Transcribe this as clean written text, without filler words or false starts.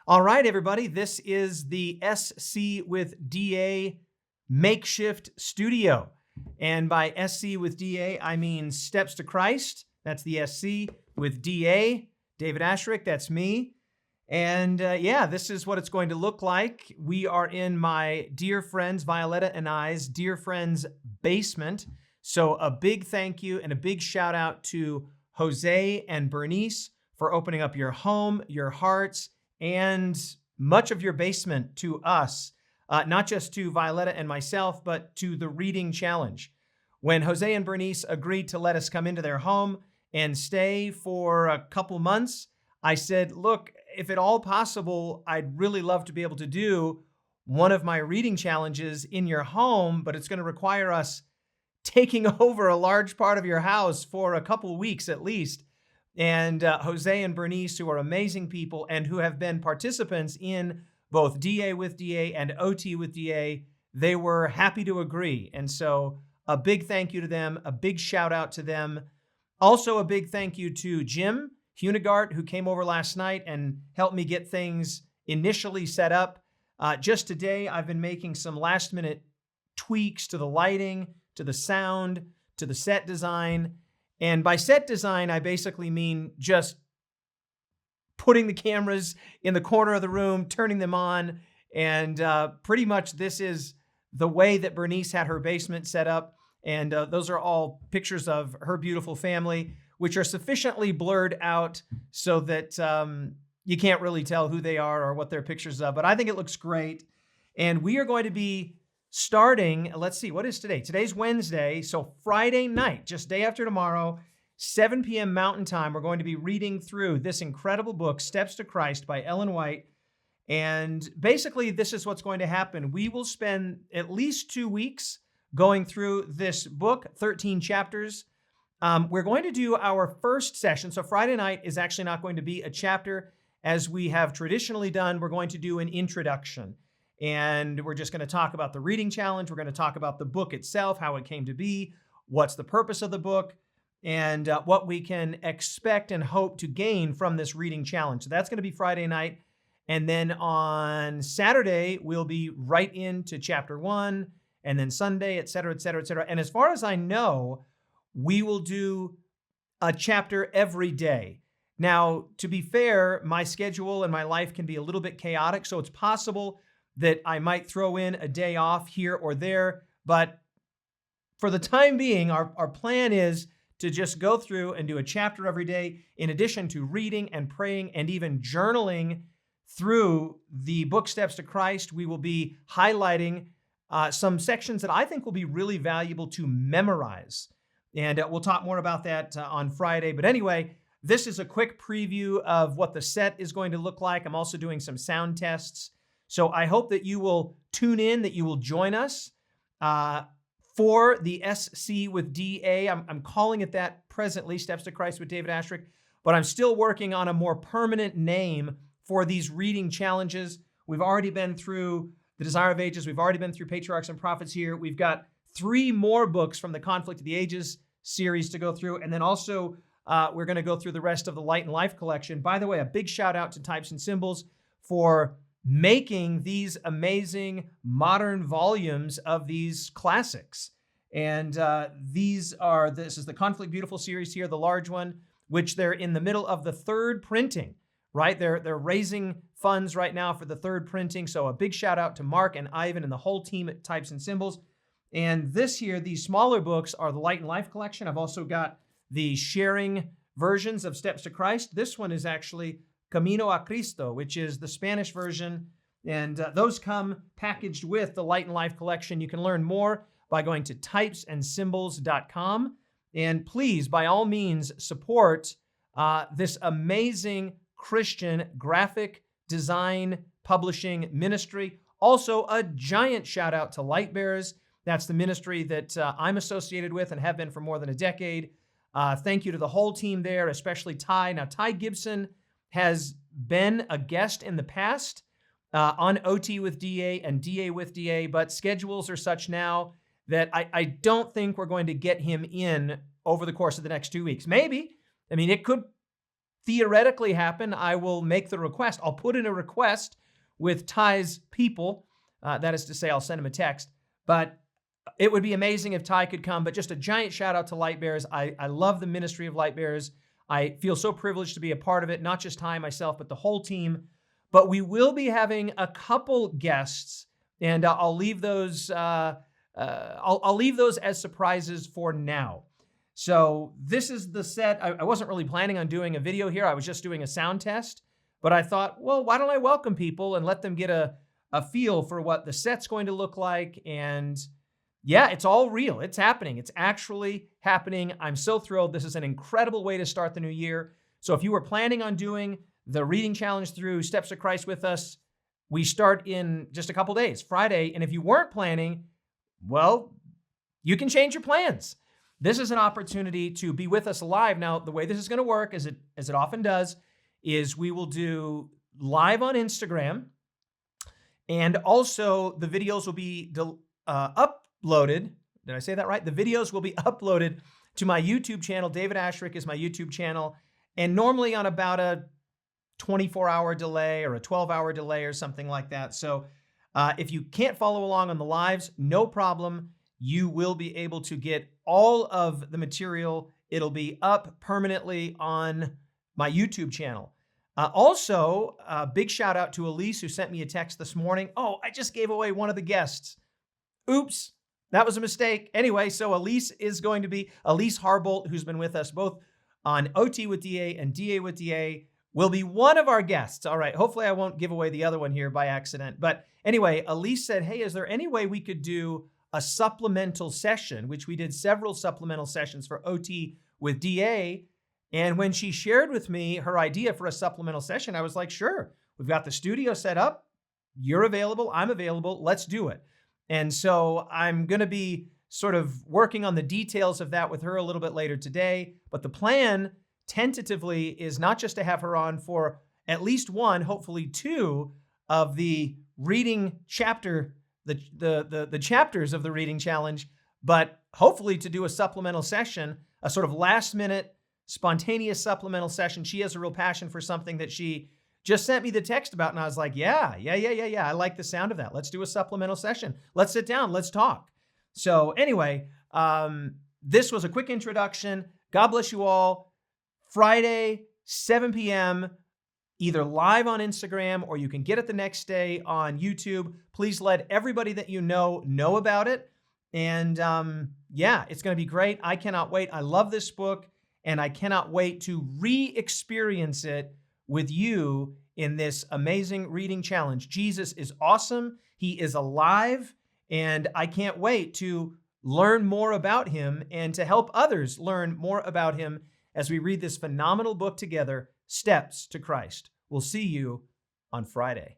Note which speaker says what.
Speaker 1: All right, everybody, this is the SC with DA makeshift studio. And by SC with DA, I mean Steps to Christ. That's the SC with DA, David Asscherick, that's me. And yeah, this is what it's going to look like. We are in my dear friends, Violetta and I's dear friends' basement. So a big thank you and a big shout out to Jose and Bernice for opening up your home, your hearts, and much of your basement to us, not just to Violetta and myself, but to the reading challenge. When Jose and Bernice agreed to let us come into their home and stay for a couple months, I said, look, if at all possible, I'd really love to be able to do one of my reading challenges in your home, but it's going to require us taking over a large part of your house for a couple of weeks at least. And Jose and Bernice, who are amazing people and who have been participants in both DA with DA and OT with DA, they were happy to agree. And so a big thank you to them, a big shout out to them. Also a big thank you to Jim Hunegart, who came over last night and helped me get things initially set up. Just today, I've been making some last minute tweaks to the lighting, to the sound, to the set design. And by set design, I basically mean just putting the cameras in the corner of the room, turning them on. And pretty much this is the way that Bernice had her basement set up. And those are all pictures of her beautiful family, which are sufficiently blurred out so that you can't really tell who they are or what they're pictures of. But I think it looks great. And we are going to be starting, let's see, what is today? Today's Wednesday. So Friday night, just day after tomorrow, 7 p.m. Mountain Time, we're going to be reading through this incredible book, Steps to Christ by Ellen White. And basically, this is what's going to happen. We will spend at least 2 weeks going through this book, 13 chapters. We're going to do our first session. So Friday night is actually not going to be a chapter as we have traditionally done. We're going to do an introduction. And we're just going to talk about the reading challenge. We're going to talk about the book itself, how it came to be, what's the purpose of the book, and what we can expect and hope to gain from this reading challenge. So that's going to be Friday night. And then on Saturday, we'll be right into chapter 1, and then Sunday, et cetera, et cetera, et cetera. And as far as I know, we will do a chapter every day. Now, to be fair, my schedule and my life can be a little bit chaotic, so it's possible that I might throw in a day off here or there. But for the time being, our plan is to just go through and do a chapter every day, in addition to reading and praying and even journaling through the book Steps to Christ. We will be highlighting some sections that I think will be really valuable to memorize. And we'll talk more about that on Friday. But anyway, this is a quick preview of what the set is going to look like. I'm also doing some sound tests. So I hope that you will tune in, that you will join us for the SC with DA. I'm calling it that presently, Steps to Christ with David Asscherick, but I'm still working on a more permanent name for these reading challenges. We've already been through The Desire of Ages. We've already been through Patriarchs and Prophets here. We've got 3 more books from the Conflict of the Ages series to go through. And then also we're going to go through the rest of the Light and Life collection. By the way, a big shout out to Types and Symbols for making these amazing modern volumes of these classics. And this is the Conflict Beautiful series here, the large one, which they're in the middle of the 3rd printing, right? They're raising funds right now for the 3rd printing. So a big shout out to Mark and Ivan and the whole team at Types and Symbols. And this here, these smaller books are the Light and Life collection. I've also got the sharing versions of Steps to Christ. This one is actually Camino a Cristo, which is the Spanish version. And those come packaged with the Light and Life collection. You can learn more by going to typesandsymbols.com. And please, by all means, support this amazing Christian graphic design publishing ministry. Also, a giant shout out to Lightbearers. That's the ministry that I'm associated with and have been for more than a decade. Thank you to the whole team there, especially Ty. Now, Ty Gibson has been a guest in the past on OT with DA and DA with DA, but schedules are such now that I don't think we're going to get him in over the course of the next 2 weeks. Maybe. I mean, it could theoretically happen, I will make the request. I'll put in a request with Ty's people. That is to say, I'll send him a text. But it would be amazing if Ty could come. But just a giant shout out to Light Bearers. I love the ministry of Light Bearers. I feel so privileged to be a part of it, not just Ty, myself, but the whole team. But we will be having a couple guests, and I'll leave those. I'll leave those as surprises for now. So this is the set. I wasn't really planning on doing a video here. I was just doing a sound test. But I thought, well, why don't I welcome people and let them get a feel for what the set's going to look like? And yeah, it's all real. It's happening. It's actually happening. I'm so thrilled. This is an incredible way to start the new year. So if you were planning on doing the reading challenge through Steps to Christ with us, we start in just a couple days, Friday. And if you weren't planning, well, you can change your plans. This is an opportunity to be with us live. Now, the way this is going to work, as it often does, is we will do live on Instagram, and also the videos will be uploaded. Did I say that right? The videos will be uploaded to my YouTube channel. David Asscherick is my YouTube channel, and normally on about a 24-hour delay or a 12-hour delay or something like that. So if you can't follow along on the lives, no problem. You will be able to get all of the material. It'll be up permanently on my YouTube channel. Also, a big shout out to Elise, who sent me a text this morning. Oh, I just gave away one of the guests. Oops, that was a mistake. Anyway, so Elise Harbolt, who's been with us both on OT with DA and DA with DA, will be one of our guests. All right, hopefully I won't give away the other one here by accident. But anyway, Elise said, hey, is there any way we could do a supplemental session, which we did several supplemental sessions for OT with DA. And when she shared with me her idea for a supplemental session, I was like, sure, we've got the studio set up. You're available. I'm available. Let's do it. And so I'm going to be sort of working on the details of that with her a little bit later today. But the plan tentatively is not just to have her on for at least one, hopefully two of the reading chapter, the chapters of the reading challenge, but hopefully to do a supplemental session, a sort of last minute spontaneous supplemental session. She has a real passion for something that she just sent me the text about. And I was like, yeah. I like the sound of that. Let's do a supplemental session. Let's sit down. Let's talk. So anyway, this was a quick introduction. God bless you all. Friday, 7 p.m., either live on Instagram or you can get it the next day on YouTube. Please let everybody that you know about it. And yeah, it's going to be great. I cannot wait. I love this book, and I cannot wait to re-experience it with you in this amazing reading challenge. Jesus is awesome. He is alive, and I can't wait to learn more about him and to help others learn more about him as we read this phenomenal book together, Steps to Christ. We'll see you on Friday.